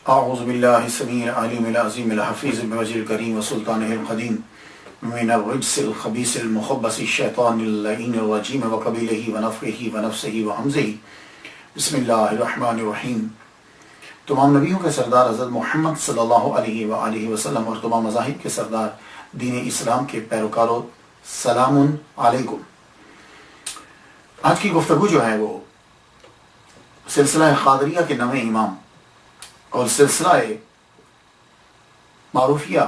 اعوذ باللہ السمیع العلیم العظیم الحفیظ بوجہ الکریم وسلطانہ القدیم من الرجس الخبیث المخبث الشیطان اللعین الرجیم وقبیلہ ونفخہ ونفسہ وہمزہ بسم اللہ الرحمن الرحیم۔ تمام نبیوں کے سردار حضرت محمد صلی اللہ علیہ وآلہ وسلم اور تمام مذاہب کے سردار دین اسلام کے پیروکاروں، سلام علیکم۔ آج کی گفتگو جو ہے وہ سلسلہ قادریہ کے نویں امام اور سلسلہ معروفیہ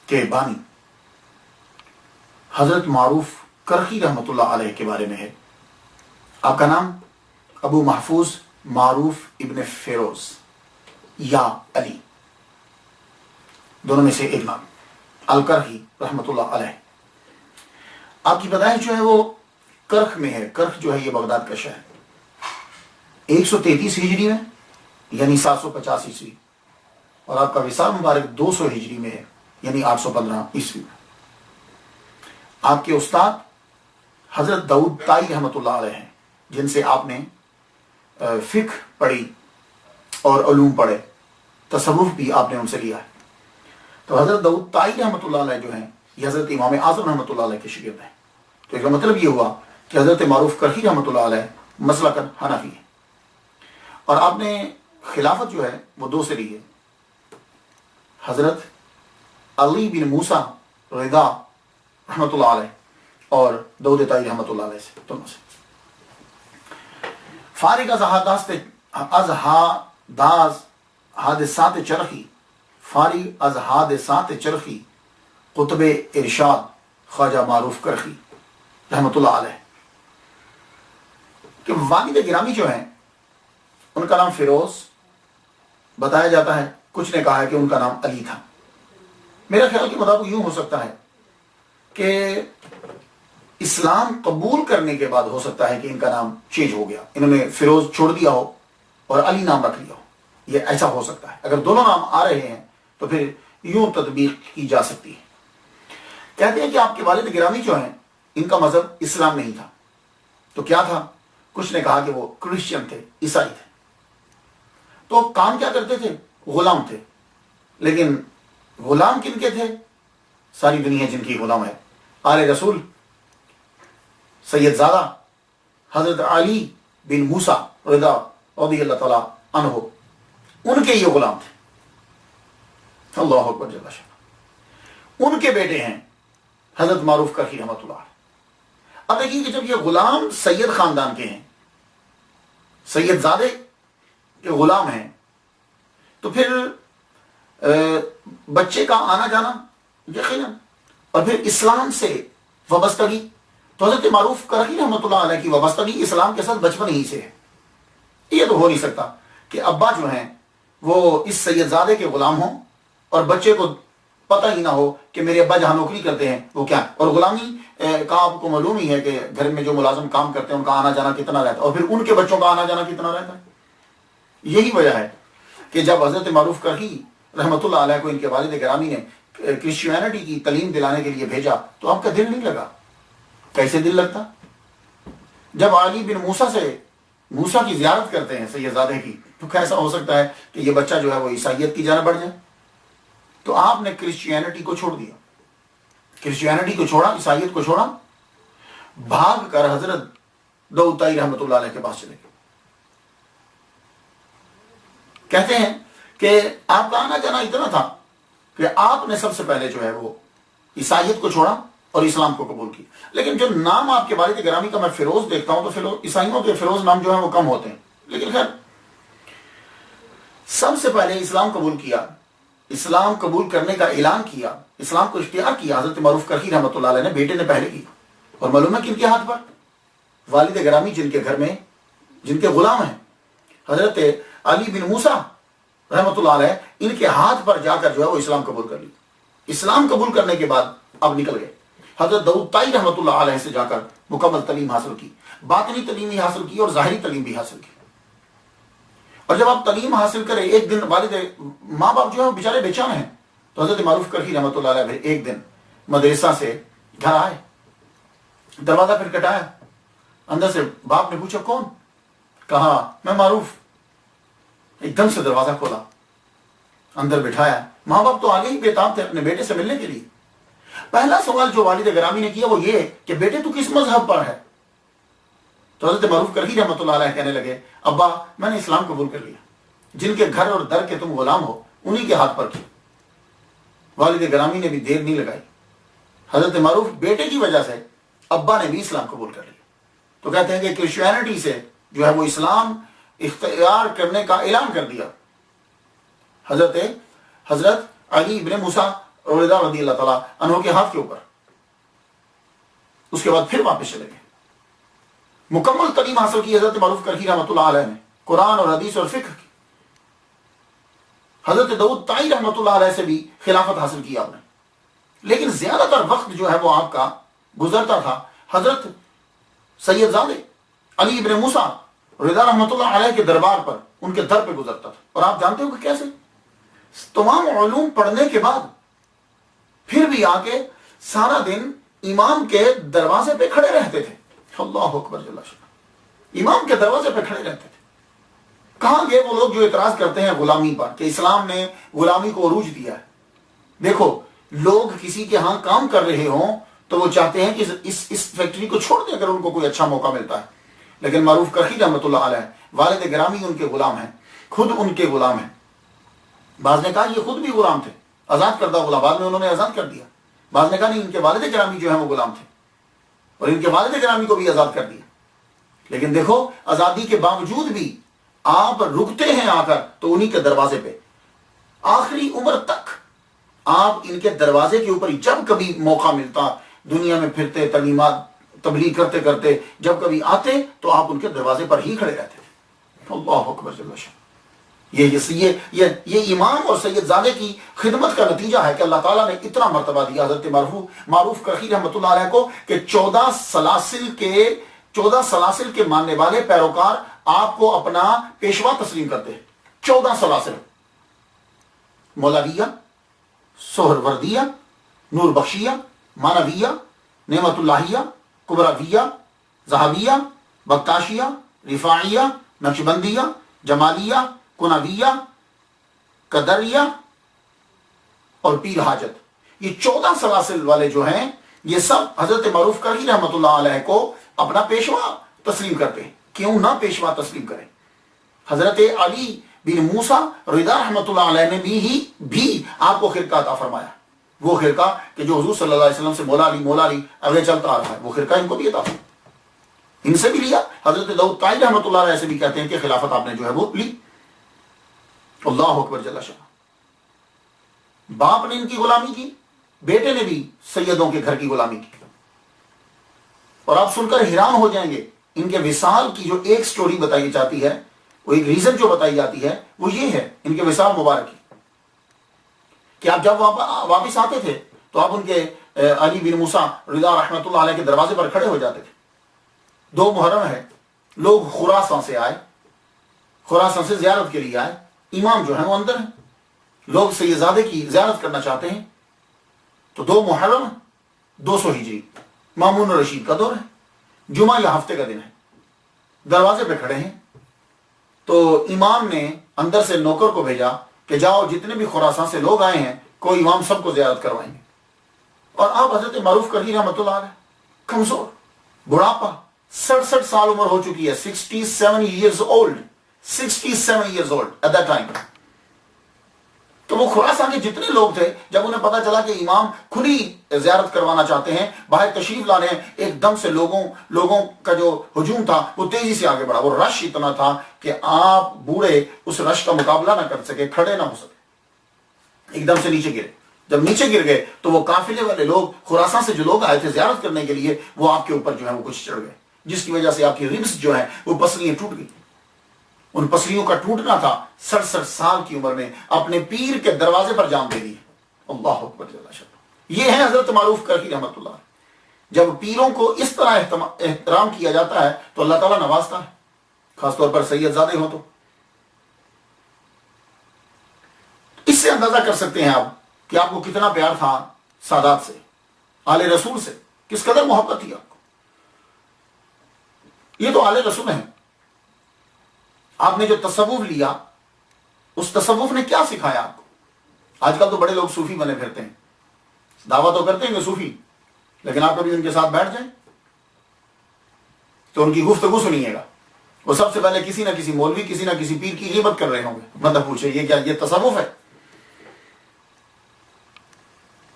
کے بانی حضرت معروف کرخی رحمۃ اللہ علیہ کے بارے میں ہے۔ آپ کا نام ابو محفوظ معروف ابن فیروز یا علی، دونوں میں سے ایک نام، الکرخی رحمۃ اللہ علیہ۔ آپ کی پیدائش جو ہے وہ کرخ میں ہے۔ کرخ جو ہے یہ بغداد کا شہر 133 ہجری میں یعنی 750 عیسوی، اور آپ کا وصال مبارک 200 ہجری میں ہے یعنی 815 عیسوی میں۔ آپ کے استاد حضرت داؤد طائی رحمۃ اللہ علیہ ہیں، جن سے آپ نے فقہ پڑھی اور علوم پڑھے، تصوف بھی آپ نے ان سے لیا ہے۔ تو حضرت داؤد طائی رحمۃ اللہ علیہ جو ہیں یہ حضرت امام اعظم رحمۃ اللہ علیہ کے شاگرد ہیں۔ تو اس کا مطلب یہ ہوا کہ حضرت معروف کرخی رحمۃ اللہ علیہ مسلکاً حنفی ہے، اور آپ نے خلافت جو ہے وہ دو سے لی ہے، حضرت علی بن موسیٰ رضا رحمۃ اللہ علیہ اور داؤد طائی رحمۃ اللہ علیہ سے، دونوں سے۔ فارغ از حادثات چرخی، فارغ از حادثات چرخی، قطب ارشاد خواجہ معروف کرخی رحمۃ اللہ علیہ کہ والد گرامی جو ہیں ان کا نام فیروز بتایا جاتا ہے، کچھ نے کہا ہے کہ ان کا نام علی تھا۔ میرا خیال کے مطابق یوں ہو سکتا ہے کہ اسلام قبول کرنے کے بعد ہو سکتا ہے کہ ان کا نام چینج ہو گیا، انہوں نے فیروز چھوڑ دیا ہو اور علی نام رکھ لیا ہو، یہ ایسا ہو سکتا ہے۔ اگر دونوں نام آ رہے ہیں تو پھر یوں تطبیق کی جا سکتی ہے۔ کہتے ہیں کہ آپ کے والد گرامی جو ہیں ان کا مذہب اسلام نہیں تھا، تو کیا تھا؟ کچھ نے کہا کہ وہ کرسچن تھے، عیسائی تھے۔ تو کام کیا کرتے تھے؟ غلام تھے۔ لیکن غلام کن کے تھے؟ ساری دنیا جن کی غلام ہے، آل رسول سید زادہ حضرت علی بن موسیٰ رضا رضی اللہ تعالیٰ عنہ، ان کے یہ غلام تھے۔ اللہ اکبر جل شانہ۔ ان کے بیٹے ہیں حضرت معروف کرخی رحمۃ اللہ علیہ۔ اب دیکھیے کہ جب یہ غلام سید خاندان کے ہیں، سید زادے کے غلام ہیں، تو پھر بچے کا آنا جانا یقیناً، اور پھر اسلام سے وابستگی، تو حضرت معروف کرخی رحمۃ اللہ علیہ کی وابستگی اسلام کے ساتھ بچپن ہی سے ہے۔ یہ تو ہو نہیں سکتا کہ ابا جو ہیں وہ اس سید زادے کے غلام ہوں اور بچے کو پتہ ہی نہ ہو کہ میرے ابا جہاں نوکری کرتے ہیں وہ کیا ہے۔ اور غلامی کا آپ کو معلوم ہی ہے کہ گھر میں جو ملازم کام کرتے ہیں ان کا آنا جانا کتنا رہتا ہے، اور پھر ان کے بچوں کا آنا جانا کتنا رہتا ہے۔ یہی وجہ ہے کہ جب حضرت معروف کرخی رحمۃ اللہ علیہ کو ان کے والد گرامی نے کرسچینٹی کی تعلیم دلانے کے لیے بھیجا تو آپ کا دل نہیں لگا۔ کیسے دل لگتا؟ جب علی بن موسیٰ سے موسیٰ کی زیارت کرتے ہیں سید زادے کی، تو کیسا ہو سکتا ہے کہ یہ بچہ جو ہے وہ عیسائیت کی جانب بڑھ جائے؟ تو آپ نے کرسچینٹی کو چھوڑ دیا، کرسچینٹی کو چھوڑا، عیسائیت کو چھوڑا، بھاگ کر حضرت داؤد طائی رحمۃ اللہ علیہ کے پاس چلے گئے۔ کہتے ہیں کہ آپ کا آنا جانا اتنا تھا کہ آپ نے سب سے پہلے جو ہے وہ عیسائیت کو چھوڑا اور اسلام کو قبول کیا۔ لیکن جو نام آپ کے والد گرامی کا میں فیروز دیکھتا ہوں تو عیسائیوں کے فیروز نام جو ہے وہ کم ہوتے ہیں، لیکن خیر سب سے پہلے اسلام قبول کیا، اسلام قبول کرنے کا اعلان کیا، اسلام کو اختیار کیا حضرت معروف کرخی رحمۃ اللہ علیہ نے، بیٹے نے پہلے کیا۔ اور معلوم ہے کن کے ہاتھ پر؟ والد گرامی جن کے گھر میں جن کے غلام ہیں حضرت علی بن موسیٰ رحمۃ اللہ علیہ، ان کے ہاتھ پر جا کر جو ہے وہ اسلام قبول کر لی۔ اسلام قبول کرنے کے بعد اب نکل گئے، حضرت داؤد طائی رحمۃ اللہ علیہ سے جا کر مکمل تعلیم حاصل کی، باطنی تعلیم بھی حاصل کی اور ظاہری تعلیم بھی حاصل کی۔ اور جب آپ تعلیم حاصل کریں، ایک دن والد ماں باپ جو ہے بیچارے بے چین ہیں، تو حضرت معروف کرخی رحمۃ اللہ علیہ ایک دن مدرسہ سے گھر آئے، دروازہ پھر کٹایا، اندر سے باپ نے پوچھا کون؟ کہا میں معروف۔ ایک دم سے دروازہ کھولا، اندر بٹھایا. ماں باپ تو آگے ہی بےتاب تھے اپنے بیٹے سے ملنے کے لیے. پہلا سوال جو والد گرامی نے کیا وہ یہ کہ بیٹے تو کس مذہب پر ہے؟ تو حضرت معروف کرخی رحمۃ اللہ علیہ کہنے لگے ابا میں نے اسلام قبول کر لیا، جن کے گھر اور در کے تم غلام ہو انہی کے ہاتھ پر کی. والد گرامی نے بھی دیر نہیں لگائی. حضرت معروف بیٹے کی وجہ سے ابا نے بھی اسلام قبول کر لیا. تو کہتے ہیں کہ کرسچینٹی سے جو ہے وہ اسلام اختیار کرنے کا اعلان کر دیا حضرت علی ابن موسیٰ رضی اللہ تعالیٰ عنہ کے ہاتھ کے اوپر. اس کے بعد پھر واپس چلے گئے. مکمل تعلیم حاصل کی حضرت معروف کرخی رحمۃ اللہ علیہ نے، قرآن اور حدیث اور فقہ کی. حضرت داؤد طائی رحمۃ اللہ علیہ سے بھی خلافت حاصل کی آپ نے. لیکن زیادہ تر وقت جو ہے وہ آپ کا گزرتا تھا حضرت سید زادے علی ابن موسیٰ رضا رحمۃ اللہ علیہ کے دربار پر، ان کے در پہ گزرتا تھا. اور آپ جانتے ہو کہ کیسے؟ تمام علوم پڑھنے کے بعد پھر بھی آ کے سارا دن امام کے دروازے پہ کھڑے رہتے تھے. اللہ اکبر جل شانہ، امام کے دروازے پہ کھڑے رہتے تھے. کہاں گئے وہ لوگ جو اعتراض کرتے ہیں غلامی پر کہ اسلام نے غلامی کو عروج دیا ہے؟ دیکھو، لوگ کسی کے ہاں کام کر رہے ہوں تو وہ چاہتے ہیں کہ اس فیکٹری کو چھوڑ دیں اگر ان کو کوئی اچھا موقع ملتا ہے. لیکن معروف کرخی رحمۃ اللہ علیہ والد گرامی ان کے غلام ہیں، خود ان کے غلام ہیں. بعض نے کہا یہ خود بھی غلام تھے، آزاد کردہ غلام، بعد میں انہوں نے آزاد کر دیا. بعض نے کہا نہیں، ان کے والد گرامی جو ہیں وہ غلام تھے اور ان کے والد گرامی کو بھی آزاد کر دیا. لیکن دیکھو، آزادی کے باوجود بھی آپ رکتے ہیں آ کر تو انہی کے دروازے پہ آخری عمر تک آپ ان کے دروازے کے اوپر جب کبھی موقع ملتا، دنیا میں پھرتے، تعلیمات تبلیغ کرتے کرتے جب کبھی آتے تو آپ ان کے دروازے پر ہی کھڑے رہتے تھے. اللہ اکبر جل شانہ. یہ امام اور سید زادے کی خدمت کا نتیجہ ہے کہ اللہ تعالیٰ نے اتنا مرتبہ دیا حضرت معروف کرخی رحمۃ اللہ علیہ کو کہ 14 سلاسل کے ماننے والے پیروکار آپ کو اپنا پیشوا تسلیم کرتے ہیں. 14 سلاسل، مولویہ، سہروردیہ، نور بخشیہ، مانویہ، نعمت اللہیہ، کبراویہ، ذہبیہ، بختاشیہ، رفاعیہ، نقشبندیہ، جمالیہ، کنویہ، قدریہ اور پیر حاجت. یہ 14 سلاسل والے جو ہیں یہ سب حضرت معروف کرخی رحمۃ اللہ علیہ کو اپنا پیشوا تسلیم کرتے ہیں. کیوں نہ پیشوا تسلیم کریں؟ حضرت علی بن موسیٰ رضا رحمۃ اللہ علیہ نے بھی آپ کو خرقہ عطا فرمایا. وہ خرقہ کہ جو حضور صلی اللہ علیہ وسلم سے مولا علی آگے چلتا آ رہا ہے، وہ خرقہ ان کو بھی عطا فرمایا. ان سے بھی لیا. حضرت داؤد طائی رحمۃ اللہ علیہ سے بھی کہتے ہیں کہ خلافت آپ نے جو ہے وہ لی. اللہ اکبر جل شانہ. باپ نے ان کی غلامی کی، بیٹے نے بھی سیدوں کے گھر کی غلامی کی. اور آپ سن کر حیران ہو جائیں گے، ان کے وصال کی جو ایک سٹوری بتائی جاتی ہے، وہ ایک ریزن جو بتائی جاتی ہے وہ یہ ہے ان کے وصال مبارک کی کہ آپ جب واپس آتے تھے تو آپ ان کے علی بن موسیٰ رضا رحمۃ اللہ علیہ کے دروازے پر کھڑے ہو جاتے تھے. 2 محرم ہے، لوگ خراسان سے آئے، خراسان سے زیارت کے لیے آئے. امام جو ہیں وہ اندر ہیں، لوگ سیدزادے کی زیارت کرنا چاہتے ہیں. تو 2 محرم 200 ہجری مامون رشید کا دور ہے، جمعہ یا ہفتے کا دن ہے. دروازے پہ کھڑے ہیں تو امام نے اندر سے نوکر کو بھیجا کہ جاؤ جتنے بھی خراسان سے لوگ آئے ہیں کوئی امام سب کو زیارت کروائیں گے. اور آپ حضرت معروف کرخی رحمۃ اللہ علیہ کمزور، بڑھاپا، 67 سال عمر ہو چکی ہے، 67 years old at that time. تو وہ خراسان کے جتنے لوگ تھے جب انہیں پتا چلا کہ امام کھلی زیارت کروانا چاہتے ہیں، باہر تشریف لانے ہیں، ایک دم سے لوگوں کا جو ہجوم تھا وہ تیزی سے آگے بڑھا. وہ رش اتنا تھا کہ آپ بوڑھے اس رش کا مقابلہ نہ کر سکے، کھڑے نہ ہو سکے، ایک دم سے نیچے گرے. جب نیچے گر گئے تو وہ قافلے والے لوگ، خراسان سے جو لوگ آئے تھے زیارت کرنے کے لیے، وہ آپ کے اوپر جو ہے وہ کچھ چڑھ گئے، جس کی وجہ سے آپ کی ربس جو ہیں وہ پسلیاں ٹوٹ گئی. ان پسلیوں کا ٹوٹنا تھا 67 سال کی عمر میں اپنے پیر کے دروازے پر جان دے دی. اللہ اکبر جل شانہ. یہ ہے حضرت معروف کرخی رحمۃ اللہ. جب پیروں کو اس طرح احترام کیا جاتا ہے تو اللہ تعالیٰ نوازتا ہے، خاص طور پر سید زادے ہو. تو اس سے اندازہ کر سکتے ہیں آپ کہ آپ کو کتنا پیار تھا سادات سے، آل رسول سے، کس قدر محبت تھی آپ کو. یہ تو آل رسول ہیں. آپ نے جو تصوف لیا اس تصوف نے کیا سکھایا آپ کو؟ آج کل تو بڑے لوگ صوفی بنے پھرتے ہیں، دعویٰ تو کرتے ہیں کہ صوفی، لیکن آپ کبھی ان کے ساتھ بیٹھ جائیں تو ان کی گفتگو سنیے گا، وہ سب سے پہلے کسی نہ کسی مولوی، کسی نہ کسی پیر کی غیبت کر رہے ہوں گے، بندہ پوچھے یہ کیا، یہ تصوف ہے؟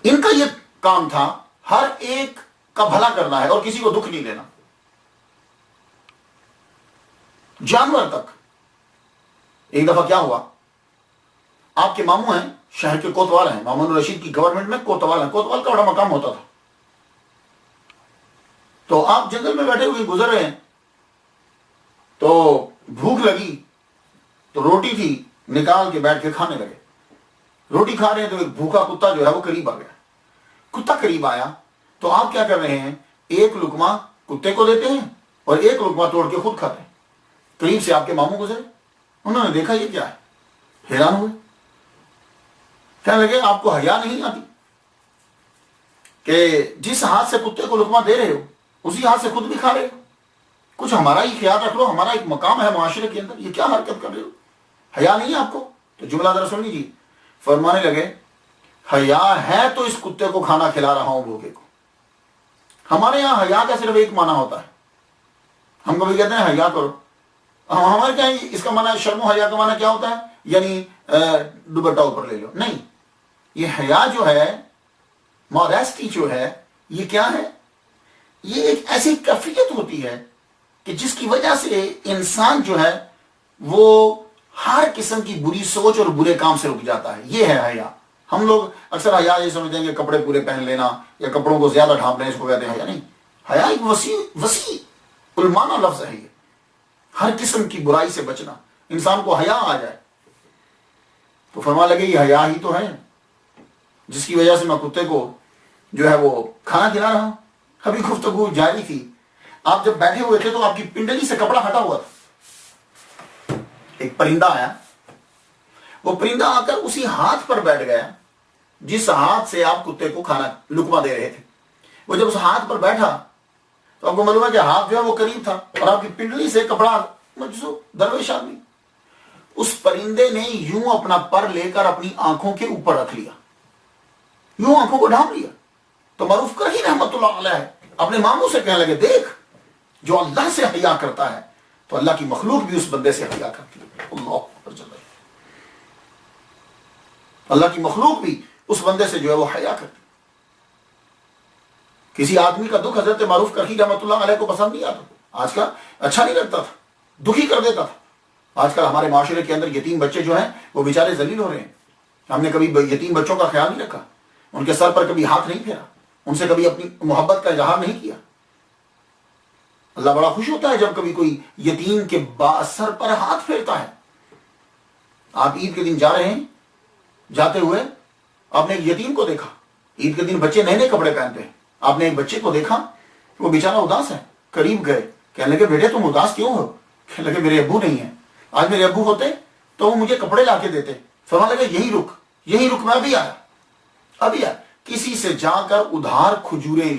ان کا یہ کام تھا ہر ایک کا بھلا کرنا ہے اور کسی کو دکھ نہیں دینا، جانور تک۔ ایک دفعہ کیا ہوا، آپ کے ماموں ہیں، شہر کے کوتوال ہیں، مامون الرشید کی گورنمنٹ میں کوتوال ہیں، کوتوال کا بڑا مقام ہوتا تھا، تو آپ جنگل میں بیٹھے ہوئے گزر رہے ہیں، تو بھوک لگی تو روٹی تھی، نکال کے بیٹھ کے کھانے لگے، روٹی کھا رہے ہیں تو ایک بھوکا کتا جو ہے وہ قریب آ گیا، کتا قریب آیا تو آپ کیا کر رہے ہیں، ایک لقمہ کتے کو دیتے ہیں اور ایک لقمہ توڑ کے خود کھاتے ہیں۔ قریب سے آپ کے ماموں گزرے، انہوں نے دیکھا یہ کیا ہے، حیران ہوئے، کہنے لگے آپ کو حیا نہیں آتی کہ جس ہاتھ سے کتے کو لقمہ دے رہے ہو اسی ہاتھ سے خود بھی کھا رہے ہو، کچھ ہمارا ہی خیال رکھ لو، ہمارا ایک مقام ہے معاشرے کے اندر، یہ کیا حرکت کر رہے ہو، حیا نہیں ہے آپ کو؟ تو جملہ ذرا سن لیجیے، فرمانے لگے حیا ہے تو اس کتے کو کھانا کھلا رہا ہوں بھوکے کو۔ ہمارے یہاں حیا کا صرف ایک معنی ہوتا ہے، ہم کبھی کہتے ہیں حیا کرو، ہمارے کیا اس کا معنی شرم و حیا کا معنی کیا ہوتا ہے، یعنی دوپٹہ اوپر لے لو، نہیں، یہ حیا جو ہے، ماڈیسٹی جو ہے، یہ کیا ہے، یہ ایک ایسی کیفیت ہوتی ہے کہ جس کی وجہ سے انسان جو ہے وہ ہر قسم کی بری سوچ اور برے کام سے رک جاتا ہے، یہ ہے حیا۔ ہم لوگ اکثر حیا یہ سمجھتے ہیں کہ کپڑے پورے پہن لینا یا کپڑوں کو زیادہ ڈھانپ لینا، اس کو کہتے ہیں حیا، نہیں، حیا ایک وسیع المعنی لفظ ہے، یہ ہر قسم کی برائی سے بچنا، انسان کو حیا آ جائے۔ تو فرمانے لگے یہ حیا ہی تو ہے جس کی وجہ سے میں کتے کو جو ہے وہ کھانا کھلا رہا ہوں۔ ابھی گفتگو جاری تھی، آپ جب بیٹھے ہوئے تھے تو آپ کی پنڈلی سے کپڑا ہٹا ہوا تھا، ایک پرندہ آیا، وہ پرندہ آ کر اسی ہاتھ پر بیٹھ گیا جس ہاتھ سے آپ کتے کو کھانا لقمہ دے رہے تھے۔ وہ جب اس ہاتھ پر بیٹھا تو آپ کو معلوم ہے کہ ہاتھ جو ہے وہ قریب تھا اور آپ کی پنڈلی سے کپڑا مجزو درویش آدمی، اس پرندے نے یوں اپنا پر لے کر اپنی آنکھوں کے اوپر رکھ لیا، یوں آنکھوں کو ڈھانپ لیا۔ تو معروف کرہی رحمت اللہ علیہ اپنے ماموں سے کہنے لگے دیکھ، جو اللہ سے حیا کرتا ہے تو اللہ کی مخلوق بھی اس بندے سے حیا کرتی ہے، اللہ اکبر جل جلالہ، اللہ کی مخلوق بھی اس بندے سے جو ہے وہ حیا کرتی ہے۔ کسی آدمی کا دکھ حضرت معروف کرہی رحمت اللہ علیہ کو پسند نہیں آتا، آج کل اچھا نہیں لگتا تھا، دکھی کر دیتا تھا۔ آج کل ہمارے معاشرے کے اندر یتیم بچے جو ہیں وہ بیچارے ذلیل ہو رہے ہیں، ہم نے کبھی یتیم بچوں کا خیال نہیں رکھا، ان کے سر پر کبھی ہاتھ نہیں پھیرا، ان سے کبھی اپنی محبت کا اظہار نہیں کیا۔ اللہ بڑا خوش ہوتا ہے جب کبھی کوئی یتیم کے سر پر ہاتھ پھیرتا ہے۔ آپ عید کے دن جا رہے ہیں، جاتے ہوئے آپ نے ایک یتیم کو دیکھا، عید کے دن بچے نئے نئے کپڑے پہنتے ہیں، آپ نے ایک بچے کو دیکھا وہ بیچارہ اداس ہے، قریب گئے، کہنے لگے بیٹے تم اداس کیوں ہو؟ کہنے لگے میرے ابو نہیں ہیں، آج میرے ابو ہوتے تو وہ مجھے کپڑے لا کے دیتے۔ فرمانے لگے یہی رک میں ابھی آیا، کسی سے جا کر ادھار کھجوریں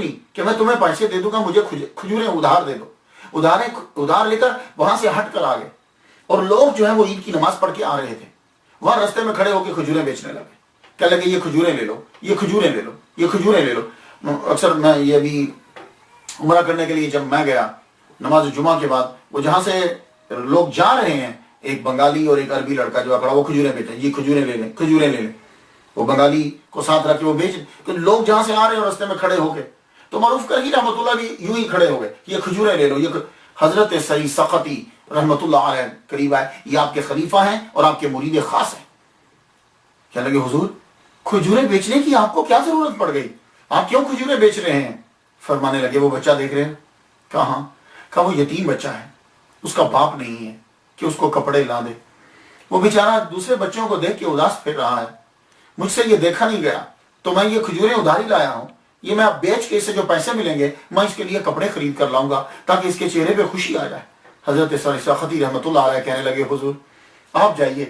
لی کہ میں تمہیں پیسے دے دوں گا، مجھے کھجوریں ادھار دے دو، ادھار لے کر وہاں سے ہٹ کر آ گئے، اور لوگ جو ہے وہ عید کی نماز پڑھ کے آ رہے تھے، وہاں رستے میں کھڑے ہو کے کھجوریں بیچنے لگے، کہنے لگے یہ کھجوریں لے لو، یہ کھجوریں لے لو، یہ کھجوریں لے لو۔ اکثر میں یہ ابھی عمرہ کرنے کے لیے جب میں گیا نماز جمعہ کے بعد، وہ جہاں سے لوگ جا رہے ہیں، ایک بنگالی اور ایک عربی لڑکا جو کھڑا وہ کھجوریں بیچے، یہ کھجوریں لے لیں، وہ بنگالی کو ساتھ رکھ کے وہ بیچ، کہ لوگ جہاں سے آ رہے ہیں رستے میں کھڑے ہو کے، تو معروف کرہی رحمت اللہ بھی یوں ہی کھڑے ہو گئے، یہ کھجوریں لے لو، یہ حضرت سعید سختی رحمت اللہ علیہ قریب آئے، یہ آپ کے خلیفہ ہیں اور آپ کے مرید خاص ہیں۔ کہنے لگے حضور کھجوریں بیچنے کی آپ کو کیا ضرورت پڑ گئی، آپ کیوں کھجوریں بیچ رہے ہیں؟ فرمانے لگے وہ بچہ دیکھ رہے ہیں، کہا وہ یتیم بچہ ہے، اس کا باپ نہیں ہے کہ اس کو کپڑے لا دے، وہ بیچارہ دوسرے بچوں کو دیکھ کے اداس پھر رہا ہے، مجھ سے یہ دیکھا نہیں گیا تو میں یہ کھجوریں ادھاری لایا ہوں، یہ میں اب بیچ کے اس سے جو پیسے ملیں گے میں اس کے لیے کپڑے خرید کر لاؤں گا تاکہ اس کے چہرے پہ خوشی آ جائے۔ حضرت سختی رحمت اللہ علیہ کہنے لگے حضور آپ جائیے،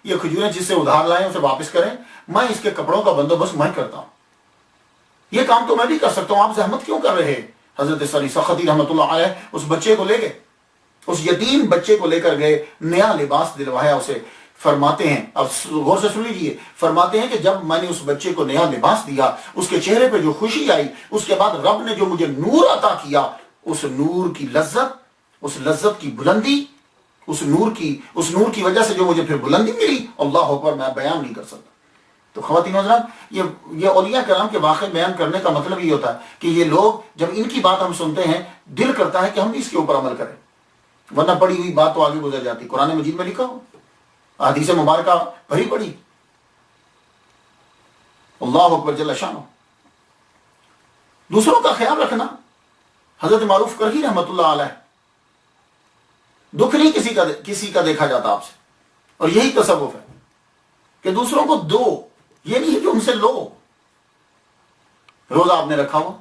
یہ کھجوریں جس سے ادھار لائیں اسے واپس کریں، میں اس کے کپڑوں کا بندوبست میں کرتا ہوں، یہ کام تو میں بھی کر سکتا ہوں، آپ زحمت کیوں کر رہے ہیں؟ حضرت سختی رحمت اللہ علیہ اس بچے کو لے گئے، اس یتیم بچے کو لے کر گئے، نیا لباس دلوایا اسے. فرماتے ہیں، اب غور سے سن لیجیے، فرماتے ہیں کہ جب میں نے اس بچے کو نیا لباس دیا، اس کے چہرے پہ جو خوشی آئی، اس کے بعد رب نے جو مجھے نور عطا کیا، اس نور کی لذت، اس لذت کی بلندی، اس نور کی وجہ سے جو مجھے پھر بلندی ملی، اللہ اکبر، میں بیان نہیں کر سکتا. تو خواتین و حضرات، یہ اولیاء کرام کے واقعے بیان کرنے کا مطلب یہ ہوتا ہے کہ یہ لوگ جب ان کی بات ہم سنتے ہیں، دل کرتا ہے کہ ہم بھی اس کے اوپر عمل کریں، ورنہ پڑی ہوئی بات تو آگے گزر جاتی. قرآن مجید میں لکھا ہو، حدیث مبارکہ بھری پڑی. اللہ اکبر جل شانہ. دوسروں کا خیال رکھنا. حضرت معروف کرہی رحمۃ اللہ علیہ، دکھ نہیں کسی کا دیکھا جاتا آپ سے، اور یہی تصوف ہے کہ دوسروں کو دو، یہ نہیں کہ ان سے لو. روزہ آپ نے رکھا ہوا،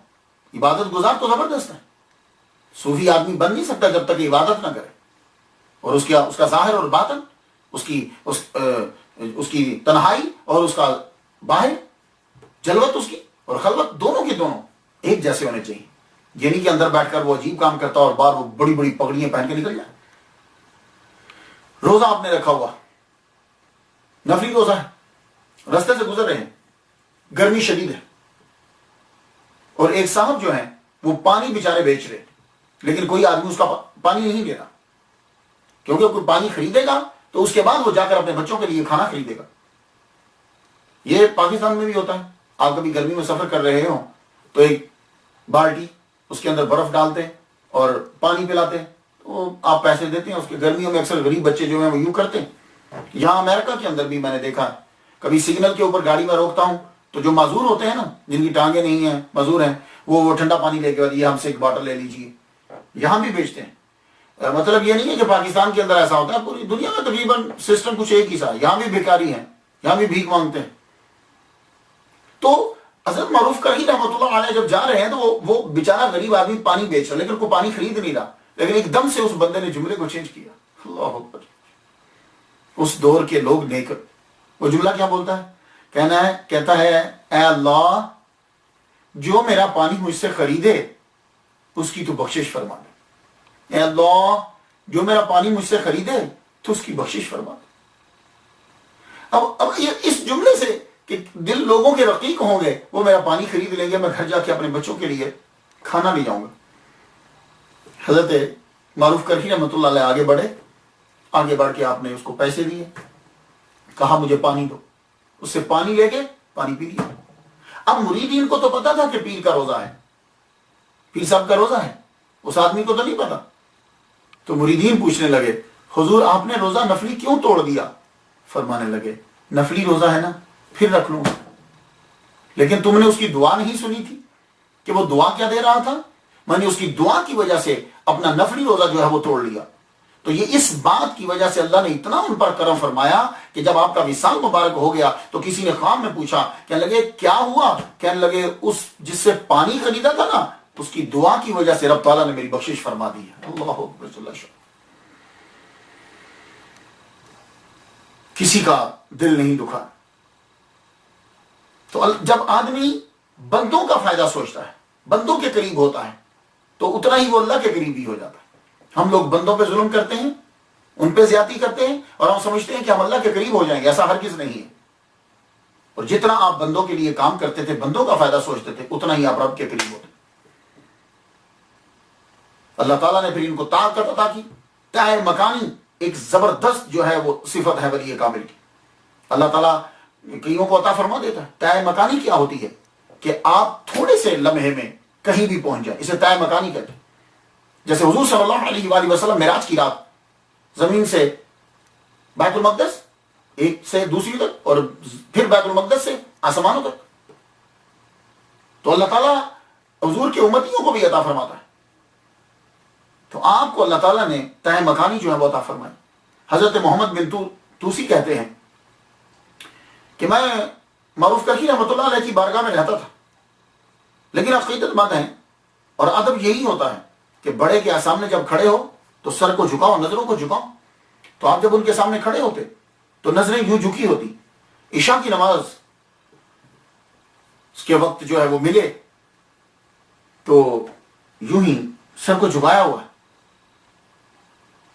عبادت گزار تو زبردست ہے، صوفی آدمی بن نہیں سکتا جب تک عبادت نہ کرے، اور اس کا ظاہر اور باطن، اس کی تنہائی اور اس کا باہر، جلوت اس کی اور خلوت، دونوں کے دونوں ایک جیسے ہونے چاہیے. یہ نہیں کہ اندر بیٹھ کر وہ عجیب کام کرتا اور باہر وہ بڑی بڑی پگڑیاں پہن کے نکل جائے. روزہ آپ نے رکھا ہوا، نفلی روزہ ہے، رستے سے گزر رہے ہیں، گرمی شدید ہے، اور ایک صاحب جو ہیں وہ پانی بیچارے بیچ رہے، لیکن کوئی آدمی اس کا پانی نہیں دے رہا، کیونکہ کوئی پانی خریدے گا تو اس کے بعد وہ جا کر اپنے بچوں کے لیے کھانا خریدے گا. یہ پاکستان میں بھی ہوتا ہے. آپ کبھی گرمی میں سفر کر رہے ہوں تو ایک بالٹی، اس کے اندر برف ڈالتے ہیں اور پانی پلاتے ہیں، تو آپ پیسے دیتے ہیں. اس کے گرمیوں میں اکثر غریب بچے جو ہیں وہ یوں کرتے ہیں. یہاں امریکہ کے اندر بھی میں نے دیکھا ہے، کبھی سگنل کے اوپر گاڑی میں روکتا ہوں تو جو معذور ہوتے ہیں نا، جن کی ٹانگیں نہیں ہیں، معذور ہیں، وہ ٹھنڈا پانی لے کے یہ ہم سے ایک باٹل لے لیجیے. یہاں بھی بیچتے ہیں. مطلب یہ نہیں ہے کہ پاکستان کے اندر ایسا ہوتا ہے، پوری دنیا میں تقریباً سسٹم کچھ ایک ہی سا ہے. یہاں بھی بھکاری ہیں، یہاں بھی بھیک مانگتے ہیں. تو حضرت معروف کرہی رحمۃ اللہ علیہ جب جا رہے ہیں تو وہ بیچارہ غریب آدمی پانی بیچ رہا، لیکن کوئی پانی خرید نہیں رہا، لیکن ایک دم سے اس بندے نے جملے کو چینج کیا. اللہ اکبر. اس دور کے لوگ دیکھ کر وہ جملہ کیا بولتا ہے؟ کہتا ہے اے اللہ، جو میرا پانی مجھ سے خریدے اس کی تو بخشش فرما دے. اے اللہ، جو میرا پانی مجھ سے خریدے تو اس کی بخشش فرما دے. اب یہ اس جملے سے کہ دل لوگوں کے رقیق ہوں گے، وہ میرا پانی خرید لیں گے، میں گھر جا کے اپنے بچوں کے لیے کھانا لے جاؤں گا. حضرت معروف کرہی رحمۃ اللہ علیہ آگے بڑھے، آگے بڑھ کے آپ نے اس کو پیسے دیے، کہا مجھے پانی دو. اس سے پانی لے کے پانی پی لیا. اب مریدین کو تو پتا تھا کہ پیر کا روزہ ہے، پیر صاحب کا روزہ ہے، اس آدمی کو تو نہیں پتا. تو مریدین پوچھنے لگے حضور آپ نے روزہ نفلی کیوں توڑ دیا؟ فرمانے لگے نفلی روزہ ہے نا، پھر رکھ لوں، لیکن تم نے اس کی دعا نہیں سنی تھی کہ وہ دعا کیا دے رہا تھا؟ میں نے اس کی دعا کی وجہ سے اپنا نفلی روزہ جو ہے وہ توڑ لیا. تو یہ اس بات کی وجہ سے اللہ نے اتنا ان پر کرم فرمایا کہ جب آپ کا وصال مبارک ہو گیا تو کسی نے خواب میں پوچھا، کہنے لگے کیا ہوا؟ کہنے لگے اس جس سے پانی خریدا تھا نا، اس کی دعا کی وجہ سے رب تعالیٰ نے میری بخشش فرما دی ہے. اللہ اکبر صلی اللہ علیہ وسلم. کسی کا دل نہیں دکھا. تو جب آدمی بندوں کا فائدہ سوچتا ہے، بندوں کے قریب ہوتا ہے، تو اتنا ہی وہ اللہ کے قریب بھی ہو جاتا ہے. ہم لوگ بندوں پہ ظلم کرتے ہیں، ان پہ زیادتی کرتے ہیں، اور ہم سمجھتے ہیں کہ ہم اللہ کے قریب ہو جائیں گے. ایسا ہرگز نہیں ہے. اور جتنا آپ بندوں کے لیے کام کرتے تھے، بندوں کا فائدہ سوچتے تھے، اتنا ہی آپ رب کے قریب ہوتے. اللہ تعالیٰ نے پھر ان کو طاقت عطا کی. تائر مکانی ایک زبردست جو ہے وہ صفت ہے ولی کامل کی. اللہ تعالیٰ کئیوں کو عطا فرما دیتا ہے. تائر مکانی کیا ہوتی ہے؟ کہ آپ تھوڑے سے لمحے میں کہیں بھی پہنچ جائیں، اسے تائر مکانی کہتے ہیں. جیسے حضور صلی اللہ علیہ وآلہ وسلم معراج کی رات زمین سے بیت المقدس ایک سے دوسری تک، اور پھر بیت المقدس سے آسمانوں تک. تو اللہ تعالیٰ حضور کے امتیوں کو بھی عطا فرماتا ہے. تو آپ کو اللہ تعالیٰ نے تائر مکانی جو ہے وہ عطا فرمائی. حضرت محمد بن توسی کہتے ہیں کہ میں معروف کرہی رحمۃ اللہ علیہ کی بارگاہ میں رہتا تھا، لیکن عقیدت مند ہیں، اور ادب یہی ہوتا ہے کہ بڑے کے سامنے جب کھڑے ہو تو سر کو جھکاؤ، نظروں کو جھکاؤ. تو آپ جب ان کے سامنے کھڑے ہوتے تو نظریں یوں جھکی ہوتی. عشاء کی نماز اس کے وقت جو ہے وہ ملے تو یوں ہی سر کو جھکایا ہوا ہے.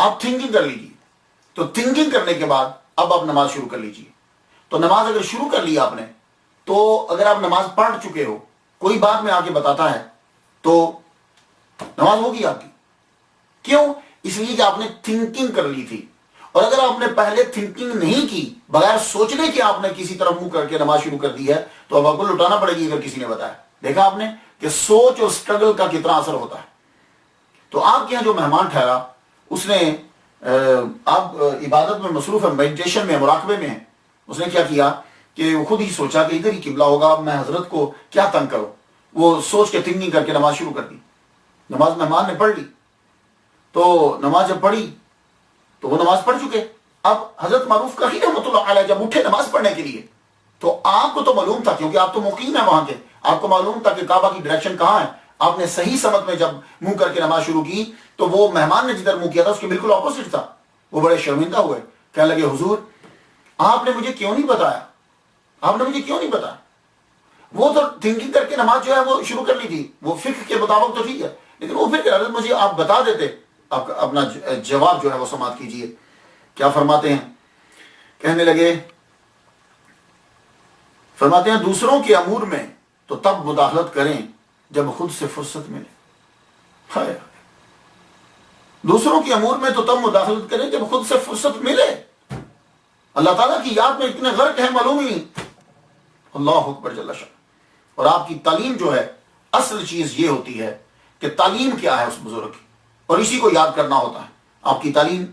آپ تھنکنگ کر لیجیے. تو تھنکنگ کرنے کے بعد اب آپ نماز شروع کر لیجیے. تو نماز اگر شروع کر لی آپ نے, تو اگر آپ نماز پڑھ چکے ہو, کوئی بات میں آ کے بتاتا ہے تو نماز ہوگی آپ کی. کیوں؟ اس لیے کہ آپ نے تھنکنگ کر لی تھی. اور اگر آپ نے پہلے تھنکنگ نہیں کی, بغیر سوچنے کے آپ نے کسی طرف منہ کر کے نماز شروع کر دی ہے, تو اب آپ کو لٹانا پڑے گی اگر کسی نے بتایا. دیکھا آپ نے کہ سوچ اور سٹرگل کا کتنا اثر ہوتا ہے. تو آپ کے یہاں جو مہمان ٹھہرا, اس نے آپ عبادت میں مصروف ہے, میڈیٹیشن میں, مراقبے میں ہے, اس نے کیا کیا کہ وہ خود ہی سوچا کہ ادھر ہی قبلہ ہوگا, میں حضرت کو کیا تنگ کروں. وہ سوچ کے تھنکنگ کر کے نماز شروع کر دی. نماز مہمان نے پڑھ لی. تو نماز جب پڑھی تو وہ نماز پڑھ چکے. اب حضرت معروف کا ہی رحمۃ اللہ علیہ جب اٹھے نماز پڑھنے کے لیے, تو آپ کو تو معلوم تھا, کیونکہ آپ تو مقیم ہیں وہاں کے, آپ کو معلوم تھا کہ کعبہ کی ڈائریکشن کہاں ہے. آپ نے صحیح سمت میں جب منہ کر کے نماز شروع کی, تو وہ مہمان نے جدھر منہ کیا تھا اس کے بالکل اپوزٹ تھا. وہ بڑے شرمندہ ہوئے, کہنے لگے حضور آپ نے مجھے کیوں نہیں بتایا, آپ نے مجھے کیوں نہیں بتایا. وہ تو تھنکنگ کر کے نماز جو ہے وہ شروع کر لی تھی, وہ فقہ کے مطابق تو ٹھیک ہے, لیکن وہ پھر حضرت مجھے آپ بتا دیتے. آپ اپنا جواب جو ہے وہ سماعت کیجئے. کیا فرماتے ہیں؟ کہنے لگے, فرماتے ہیں دوسروں کے امور میں تو تب مداخلت کریں جب خود سے فرصت ملے. ہائے, دوسروں کے امور میں تو تب مداخلت کریں جب خود سے فرصت ملے. اللہ تعالیٰ کی یاد میں اتنے غرق ہیں معلوم ہی نہیں. اللہ اکبر جل شان. اور آپ کی تعلیم جو ہے, اصل چیز یہ ہوتی ہے کہ تعلیم کیا ہے اس بزرگ کی, اور اسی کو یاد کرنا ہوتا ہے. آپ کی تعلیم,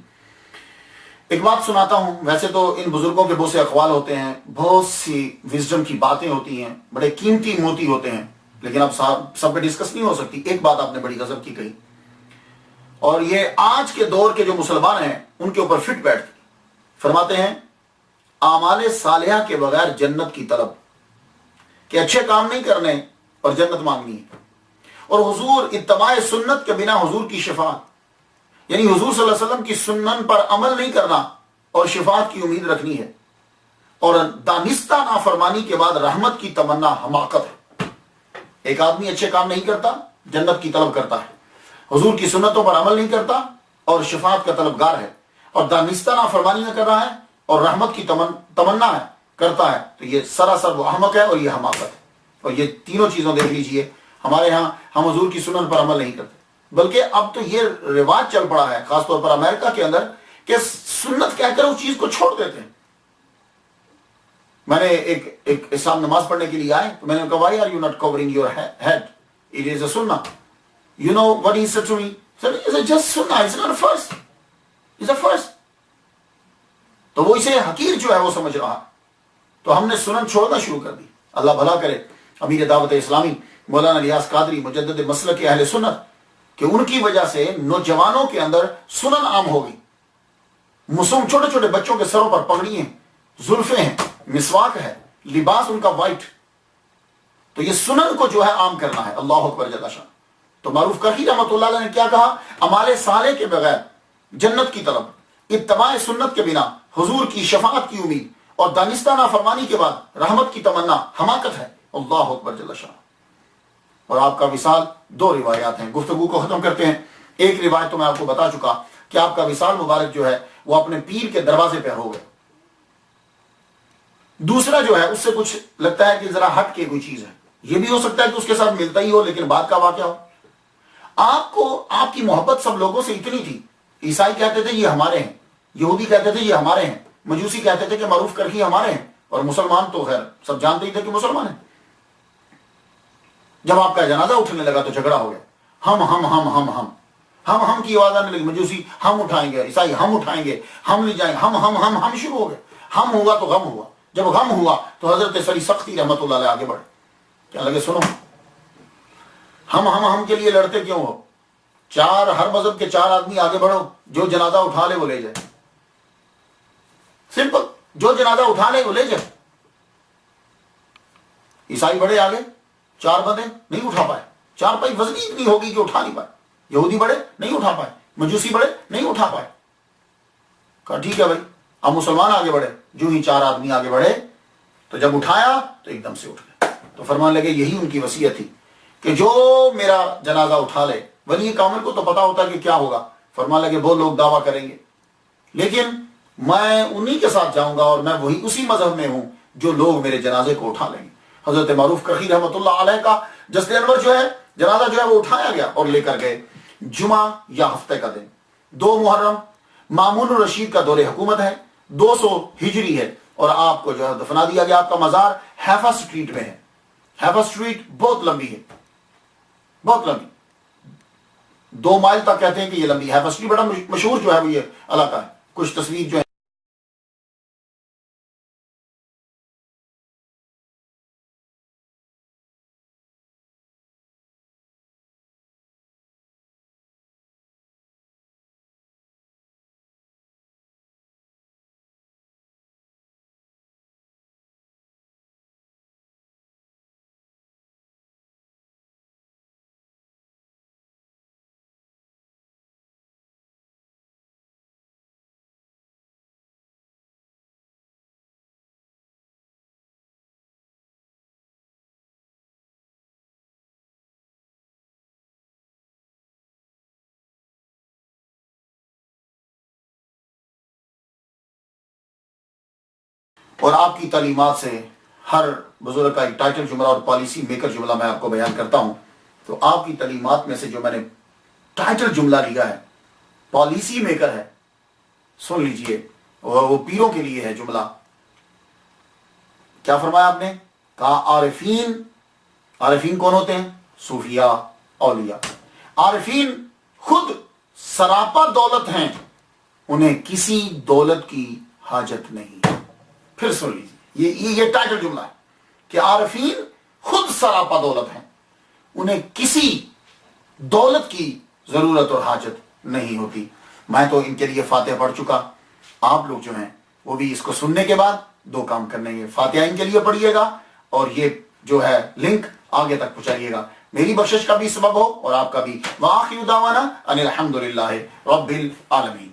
ایک بات سناتا ہوں, ویسے تو ان بزرگوں کے بہت سے اقوال ہوتے ہیں, بہت سی وزڈم کی باتیں ہوتی ہیں, بڑے قیمتی موتی ہوتے ہیں, لیکن اب سب پہ ڈسکس نہیں ہو سکتی. ایک بات آپ نے بڑی غضب کی کہی, اور یہ آج کے دور کے جو مسلمان ہیں ان کے اوپر فٹ بیٹھتی. فرماتے ہیں اعمال صالحہ کے بغیر جنت کی طلب, کہ اچھے کام نہیں کرنے اور جنت مانگنی ہے. اور حضور اتباع سنت کے بنا حضور کی شفاعت, یعنی حضور صلی اللہ علیہ وسلم کی سنن پر عمل نہیں کرنا اور شفاعت کی امید رکھنی ہے. اور دانستہ نافرمانی کے بعد رحمت کی تمنا حماقت ہے. ایک آدمی اچھے کام نہیں کرتا, جنت کی طلب کرتا ہے, حضور کی سنتوں پر عمل نہیں کرتا اور شفاعت کا طلبگار ہے, اور دانستہ نافرمانی نہ کر رہا ہے اور رحمت کی تمنا ہے کرتا ہے, تو یہ سراسر وہ احمق ہے اور یہ حماقت ہے. اور یہ تینوں چیزوں دیکھ لیجئے, ہمارے ہاں ہم حضور کی سنن پر عمل نہیں کرتے, بلکہ اب تو یہ رواج چل پڑا ہے خاص طور پر امریکہ کے اندر کہ سنت کہہ کر اس چیز کو چھوڑ دیتے ہیں. میں نے ایک اسلام نماز پڑھنے کے لیے آئے, تو میں نے کہا why are you not covering your head, it is a sunnah. You know what he said to me? He said, it's just sunnah, it's not a first, it's a first. تو وہ اسے حقیر جو ہے وہ سمجھ رہا, تو ہم نے سنن چھوڑنا شروع کر دی. اللہ بھلا کرے امیر دعوت اسلامی مولانا ریاض قادری مجدد مسلک اہل سنت, کہ ان کی وجہ سے نوجوانوں کے اندر سنن عام ہو گئی. معصوم چھوٹے چھوٹے بچوں کے سروں پر پگڑی ہیں, زلفیں ہیں, مسواک ہے, لباس ان کا وائٹ. تو یہ سنن کو جو ہے عام کرنا ہے. اللہ اکبر جل شان. تو معروف کرخی رحمۃ اللہ علیہ نے کیا کہا, اعمال صالح کے بغیر جنت کی طلب, اتباع سنت کے بنا حضور کی شفاعت کی امید, اور دانستہ نافرمانی کے بعد رحمت کی تمنا حماقت ہے. اللہ اکبر جل شان. اور آپ کا وصال, دو روایات ہیں, گفتگو کو ختم کرتے ہیں. ایک روایت تو میں آپ کو بتا چکا کہ آپ کا وصال مبارک جو ہے وہ اپنے پیر کے دروازے پہ ہو گئے. دوسرا جو ہے اس سے کچھ لگتا ہے کہ ذرا ہٹ کے کوئی چیز ہے, یہ بھی ہو سکتا ہے کہ اس کے ساتھ ملتا ہی ہو لیکن بعد کا واقعہ ہو. آپ کو آپ کی محبت سب لوگوں سے اتنی تھی, عیسائی کہتے تھے یہ ہمارے ہیں, یہودی کہتے تھے یہ ہمارے ہیں, مجوسی کہتے تھے کہ معروف کرخی ہمارے ہیں, اور مسلمان تو خیر سب جانتے ہی تھے کہ مسلمان ہیں. جب آپ کا جنازہ اٹھنے لگا تو جھگڑا ہو گیا. ہم ہم ہم ہم ہم ہم ہم کی آواز آنے لگی. مجوسی ہم اٹھائیں گے, عیسائی ہم اٹھائیں گے, ہم لے جائیں, ہم شروع ہو گئے. ہم ہوا تو غم ہوا. جب غم ہوا تو حضرت سری سختی رحمت اللہ علیہ آگے بڑھے, کیا لگے سنو ہم کے لیے لڑتے کیوں ہو, ہر مذہب کے 4 آدمی آگے بڑھو, جو جنازہ اٹھا لے وہ لے جائے. سمپل, جو جنازہ اٹھا لے وہ لے جائے. عیسائی بڑے آگے, 4 بندے نہیں اٹھا پائے, 4 پائی وزنی اتنی ہوگی کہ اٹھا نہیں پائے. یہودی بڑے نہیں اٹھا پائے, مجوسی بڑے نہیں اٹھا پائے. کہا ٹھیک ہے بھائی. اب مسلمان آگے بڑھے, جو ہی 4 آدمی آگے بڑھے تو جب اٹھایا تو ایک دم سے اٹھ گئے. تو فرمان لگے یہی ان کی وصیت تھی کہ جو میرا جنازہ اٹھا لے. ولی کامل کو تو پتا ہوتا کہ کیا ہوگا. فرمانے لگے وہ لوگ دعویٰ کریں گے لیکن میں انہی کے ساتھ جاؤں گا اور میں وہی اسی مذہب میں ہوں جو لوگ میرے جنازے کو اٹھا لیں گے۔ حضرت معروف کرخی رحمۃ اللہ علیہ کا جسل انور جو ہے جنازہ جو ہے وہ اٹھایا گیا اور لے کر گئے جمعہ یا ہفتے کا دن 2 محرم مامون الرشید کا دور حکومت ہے 200 ہجری ہے اور آپ کو جو ہے دفنا دیا گیا۔ آپ کا مزار ہیفا سٹریٹ میں ہے۔ ہیفا سٹریٹ بہت لمبی ہے، بہت لمبی، 2 مائل تک کہتے ہیں کہ یہ لمبی ہے۔ ہیفا سٹریٹ بڑا مشہور جو ہے وہ یہ علاقہ ہے۔ کچھ تصویر جو ہے اور آپ کی تعلیمات سے ہر بزرگ کا ایک ٹائٹل جملہ اور پالیسی میکر جملہ میں آپ کو بیان کرتا ہوں۔ تو آپ کی تعلیمات میں سے جو میں نے ٹائٹل جملہ لیا ہے پالیسی میکر ہے، سن لیجئے، وہ پیروں کے لیے ہے جملہ۔ کیا فرمایا آپ نے؟ کہا عارفین، عارفین کون ہوتے ہیں؟ صوفیاء، اولیاء۔ عارفین خود سراپا دولت ہیں، انہیں کسی دولت کی حاجت نہیں۔ پھر سن لیجیے، یہ ٹائٹل جملہ ہے کہ عارفین خود سراپا دولت ہیں، انہیں کسی دولت کی ضرورت اور حاجت نہیں ہوتی۔ میں تو ان کے لیے فاتحہ پڑھ چکا، آپ لوگ جو ہیں وہ بھی اس کو سننے کے بعد 2 کام کرنے ہیں، فاتحہ ان کے لیے پڑھیے گا اور یہ جو ہے لنک آگے تک پہنچائیے گا، میری بخشش کا بھی سبب ہو اور آپ کا بھی۔ وآخر دعوانا ان الحمدللہ رب العالمین۔